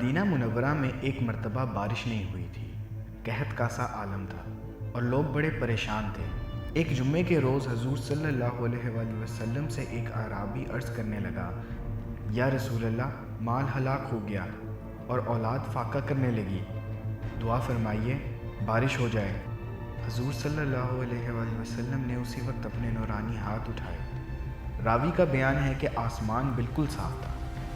مدینہ منورہ میں ایک مرتبہ بارش نہیں ہوئی تھی۔ قحط کا سا عالم تھا اور لوگ بڑے پریشان تھے۔ ایک جمعے کے روز حضور صلی اللہ علیہ وآلہ وسلم سے ایک اعرابی عرض کرنے لگا، یا رسول اللہ، مال ہلاک ہو گیا اور اولاد فاقہ کرنے لگی، دعا فرمائیے بارش ہو جائے۔ حضور صلی اللہ علیہ وآلہ وسلم نے اسی وقت اپنے نورانی ہاتھ اٹھائے۔ راوی کا بیان ہے کہ آسمان بالکل صاف تھا،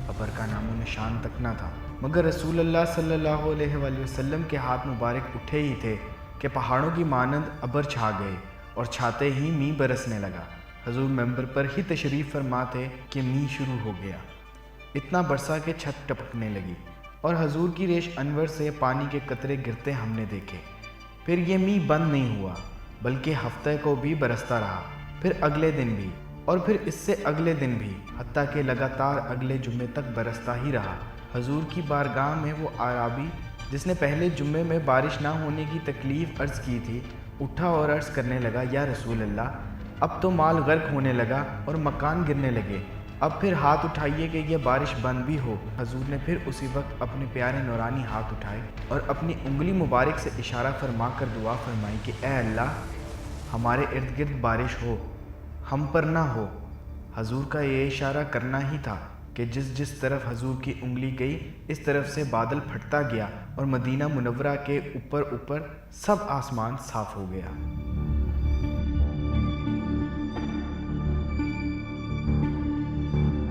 ابر کا نام و نشان تک نہ تھا، مگر رسول اللہ صلی اللہ علیہ وآلہ وسلم کے ہاتھ مبارک اٹھے ہی تھے کہ پہاڑوں کی مانند ابر چھا گئے اور چھاتے ہی مینہ برسنے لگا۔ حضور منبر پر ہی تشریف فرما تھے کہ مینہ شروع ہو گیا، اتنا برسا کہ چھت ٹپکنے لگی اور حضور کی ریش انور سے پانی کے قطرے گرتے ہم نے دیکھے۔ پھر یہ مینہ بند نہیں ہوا بلکہ ہفتہ کو بھی برستا رہا، پھر اگلے دن بھی، اور پھر اس سے اگلے دن بھی، حتیٰ کہ لگاتار اگلے جمعے تک برستا ہی رہا۔ حضور کی بارگاہ میں وہ اعرابی جس نے پہلے جمعے میں بارش نہ ہونے کی تکلیف عرض کی تھی، اٹھا اور عرض کرنے لگا، یا رسول اللہ، اب تو مال غرق ہونے لگا اور مکان گرنے لگے، اب پھر ہاتھ اٹھائیے کہ یہ بارش بند بھی ہو۔ حضور نے پھر اسی وقت اپنے پیارے نورانی ہاتھ اٹھائے اور اپنی انگلی مبارک سے اشارہ فرما کر دعا فرمائی کہ اے اللہ، ہمارے ارد گرد بارش ہو، ہم پر نہ ہو۔ حضور کا یہ اشارہ کرنا ہی تھا کہ جس طرف حضور کی انگلی گئی اس طرف سے بادل پھٹتا گیا اور مدینہ منورہ کے اوپر سب آسمان صاف ہو گیا۔